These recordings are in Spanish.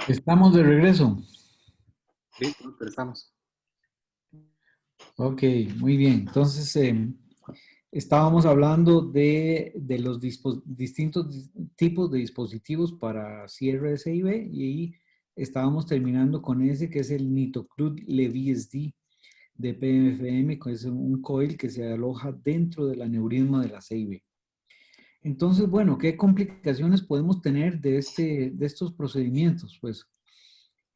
Estamos de regreso. Listo, empezamos. Ok, muy bien. Entonces, estábamos hablando de los distintos tipos de dispositivos para cierre SIB y estábamos terminando con ese que es el Nitoclud LeVSD de PFM, que es un coil que se aloja dentro del aneurisma de la CIB. Entonces, bueno, ¿qué complicaciones podemos tener de estos procedimientos? Pues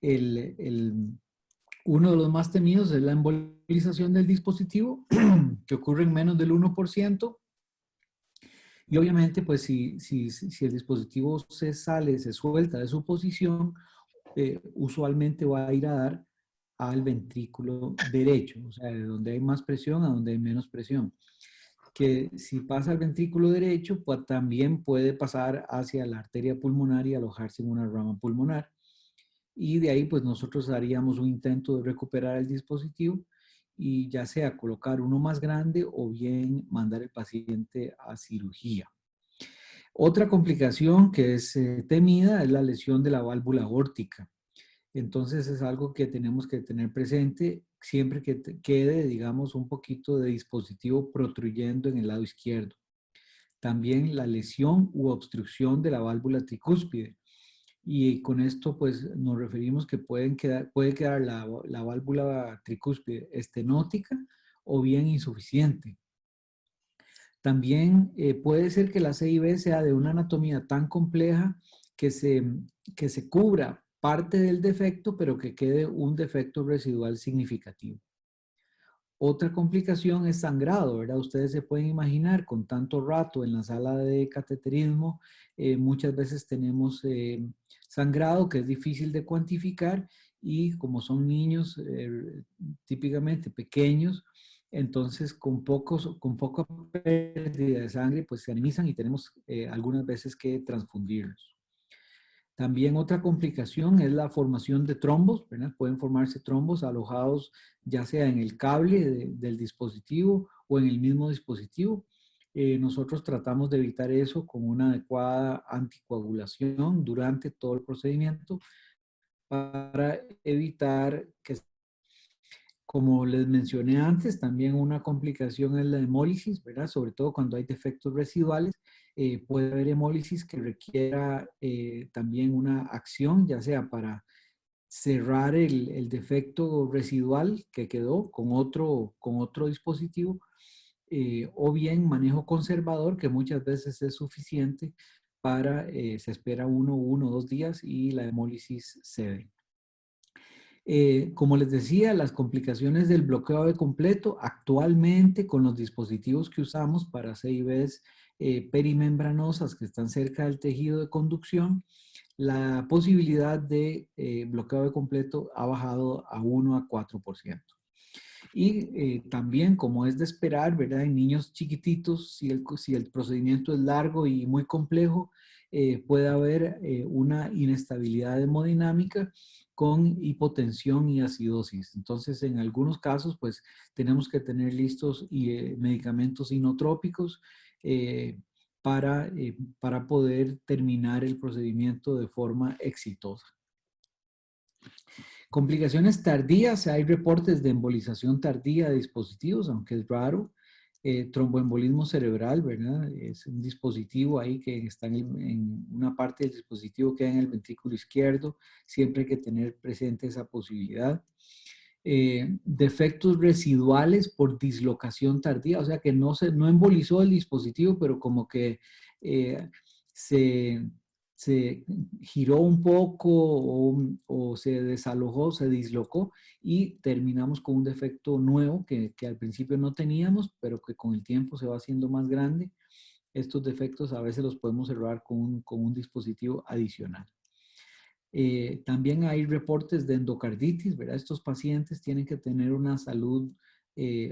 el uno de los más temidos es la embolización del dispositivo, que ocurre en menos del 1%. Y obviamente, pues si el dispositivo se sale, se suelta de su posición, usualmente va a ir a dar al ventrículo derecho, o sea, de donde hay más presión a donde hay menos presión. Que si pasa al ventrículo derecho, pues también puede pasar hacia la arteria pulmonar y alojarse en una rama pulmonar. Y de ahí pues nosotros haríamos un intento de recuperar el dispositivo y ya sea colocar uno más grande o bien mandar el paciente a cirugía. Otra complicación que es temida es la lesión de la válvula aórtica. Entonces es algo que tenemos que tener presente siempre que quede, digamos, un poquito de dispositivo protruyendo en el lado izquierdo. También la lesión u obstrucción de la válvula tricúspide. Y con esto, pues, nos referimos que puede quedar la válvula tricúspide estenótica o bien insuficiente. También puede ser que la CIB sea de una anatomía tan compleja que se, que se cubra parte del defecto, pero que quede un defecto residual significativo. Otra complicación es sangrado, ¿verdad? Ustedes se pueden imaginar con tanto rato en la sala de cateterismo, muchas veces tenemos sangrado que es difícil de cuantificar y como son niños típicamente pequeños, entonces con poca pérdida de sangre, pues se anemizan y tenemos algunas veces que transfundirlos. También otra complicación es la formación de trombos, ¿verdad? Pueden formarse trombos alojados ya sea en el cable del dispositivo o en el mismo dispositivo. Nosotros tratamos de evitar eso con una adecuada anticoagulación durante todo el procedimiento para evitar que, como les mencioné antes, también una complicación es la hemólisis, ¿verdad? Sobre todo cuando hay defectos residuales, puede haber hemólisis que requiera también una acción, ya sea para cerrar el defecto residual que quedó con otro dispositivo, o bien manejo conservador, que muchas veces es suficiente para, se espera uno o 2 días y la hemólisis cede. Como les decía, las complicaciones del bloqueo de completo, actualmente con los dispositivos que usamos para CIVs perimembranosas que están cerca del tejido de conducción, la posibilidad de bloqueo de completo ha bajado a 1 a 4%. Y también, como es de esperar, ¿verdad? En niños chiquititos, si el procedimiento es largo y muy complejo, puede haber una inestabilidad hemodinámica con hipotensión y acidosis. Entonces, en algunos casos, pues tenemos que tener listos medicamentos inotrópicos para poder terminar el procedimiento de forma exitosa. Complicaciones tardías, hay reportes de embolización tardía de dispositivos, aunque es raro. Tromboembolismo cerebral, ¿verdad? Es un dispositivo ahí que está en una parte del dispositivo que queda en el ventrículo izquierdo. Siempre hay que tener presente esa posibilidad. Defectos residuales por dislocación tardía, o sea que no embolizó el dispositivo, pero como que eh, se, se giró un poco o se desalojó, se dislocó y terminamos con un defecto nuevo que al principio no teníamos, pero que con el tiempo se va haciendo más grande. Estos defectos a veces los podemos cerrar con un dispositivo adicional. También hay reportes de endocarditis, ¿verdad? Estos pacientes tienen que tener una salud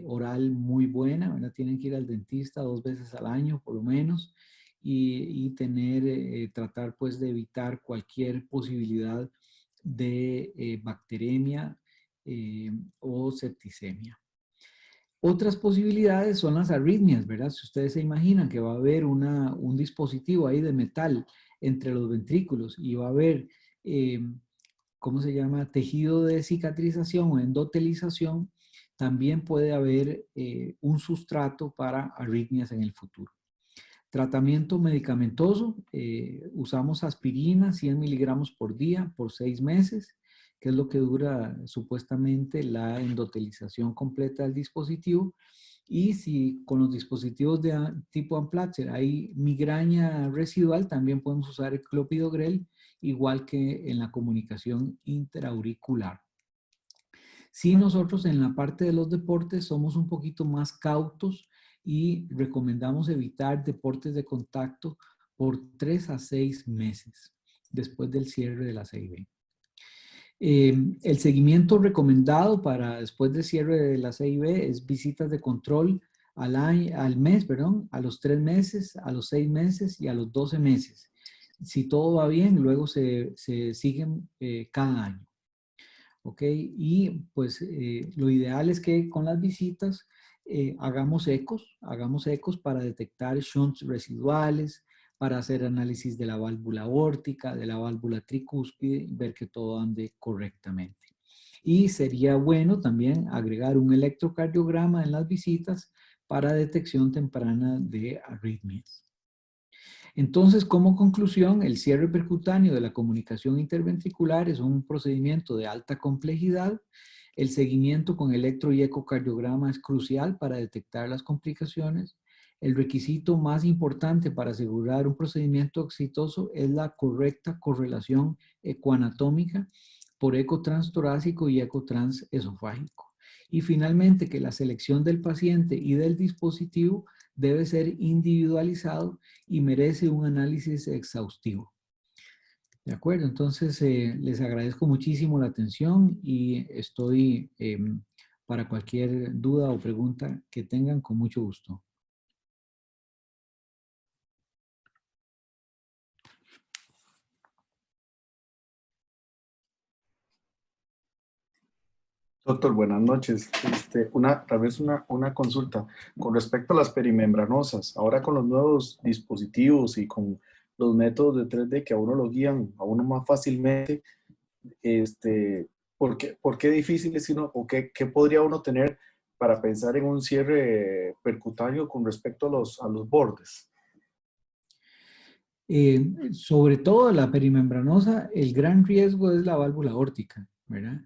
oral muy buena, ¿verdad? Tienen que ir al dentista 2 veces al año por lo menos y tratar pues de evitar cualquier posibilidad de bacteremia o septicemia. Otras posibilidades son las arritmias, ¿verdad? Si ustedes se imaginan que va a haber un dispositivo ahí de metal entre los ventrículos y va a haber ¿cómo se llama? Tejido de cicatrización o endotelización, también puede haber un sustrato para arritmias en el futuro. Tratamiento medicamentoso, usamos aspirina 100 miligramos por día por 6 meses, que es lo que dura supuestamente la endotelización completa del dispositivo. Y si con los dispositivos de tipo Amplatzer hay migraña residual, también podemos usar el clopidogrel, igual que en la comunicación interauricular. Si nosotros en la parte de los deportes somos un poquito más cautos y recomendamos evitar deportes de contacto por 3 a 6 meses después del cierre de la CIB. El seguimiento recomendado para después del cierre de la CIB es visitas de control al mes, perdón, a los 3 meses, a los 6 meses y a los 12 meses. Si todo va bien, luego se siguen cada año. ¿Ok? Y pues lo ideal es que con las visitas hagamos ecos para detectar shunts residuales, para hacer análisis de la válvula aórtica, de la válvula tricúspide, ver que todo ande correctamente. Y sería bueno también agregar un electrocardiograma en las visitas para detección temprana de arritmias. Entonces, como conclusión, el cierre percutáneo de la comunicación interventricular es un procedimiento de alta complejidad. El seguimiento con electro y ecocardiograma es crucial para detectar las complicaciones. El requisito más importante para asegurar un procedimiento exitoso es la correcta correlación ecoanatómica por eco transtorácico y eco transesofágico. Y finalmente, que la selección del paciente y del dispositivo debe ser individualizado y merece un análisis exhaustivo. ¿De acuerdo? Entonces, les agradezco muchísimo la atención y estoy para cualquier duda o pregunta que tengan, con mucho gusto. Doctor, buenas noches. Tal vez una consulta con respecto a las perimembranosas. Ahora con los nuevos dispositivos y con los métodos de 3D que a uno lo guían a uno más fácilmente, ¿por qué difícil es o qué podría uno tener para pensar en un cierre percutáneo con respecto a los bordes? Sobre todo la perimembranosa, el gran riesgo es la válvula aórtica, ¿verdad?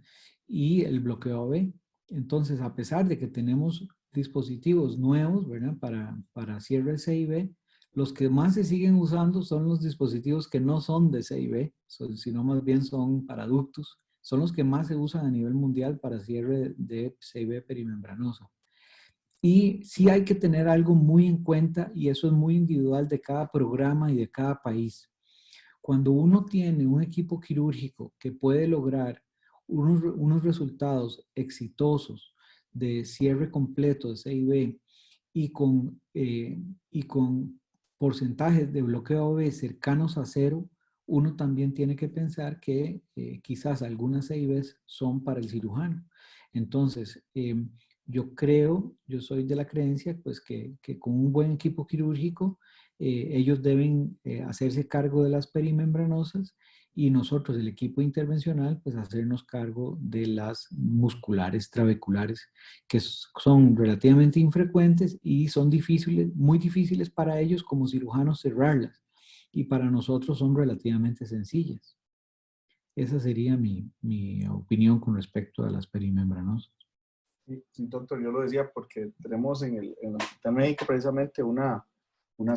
Y el bloqueo AB. Entonces, a pesar de que tenemos dispositivos nuevos, ¿verdad? Para cierre CIB, los que más se siguen usando son los dispositivos que no son de CIB, sino más bien son para ductos. Son los que más se usan a nivel mundial para cierre de CIB perimembranosa. Y sí hay que tener algo muy en cuenta, y eso es muy individual de cada programa y de cada país. Cuando uno tiene un equipo quirúrgico que puede lograr unos resultados exitosos de cierre completo de CIB y con porcentajes de bloqueo AB cercanos a cero, uno también tiene que pensar que quizás algunas CIBs son para el cirujano. Entonces, yo soy de la creencia pues que con un buen equipo quirúrgico ellos deben hacerse cargo de las perimembranosas y nosotros, el equipo intervencional, pues hacernos cargo de las musculares trabeculares, que son relativamente infrecuentes y son difíciles, muy difíciles para ellos como cirujanos cerrarlas, y para nosotros son relativamente sencillas. Esa sería mi opinión con respecto a las perimembranosas. Sí, doctor, yo lo decía porque tenemos en el Hospital Médico precisamente una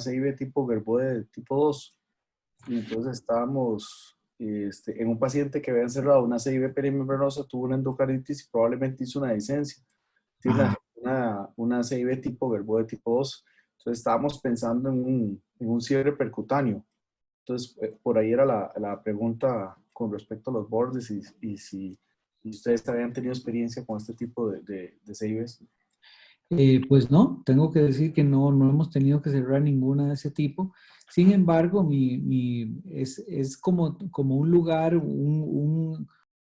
CIB tipo Gerboe tipo 2. Y entonces estábamos en un paciente que había encerrado una CIB perimembranosa, tuvo una endocarditis y probablemente hizo una disencia. Tiene una CIB tipo Gerboe tipo 2. Entonces estábamos pensando en un cierre percutáneo. Entonces, por ahí era la pregunta con respecto a los bordes y si ustedes habían tenido experiencia con este tipo de CIBs. Pues no, tengo que decir que no hemos tenido que cerrar ninguna de ese tipo. Sin embargo, es como un lugar,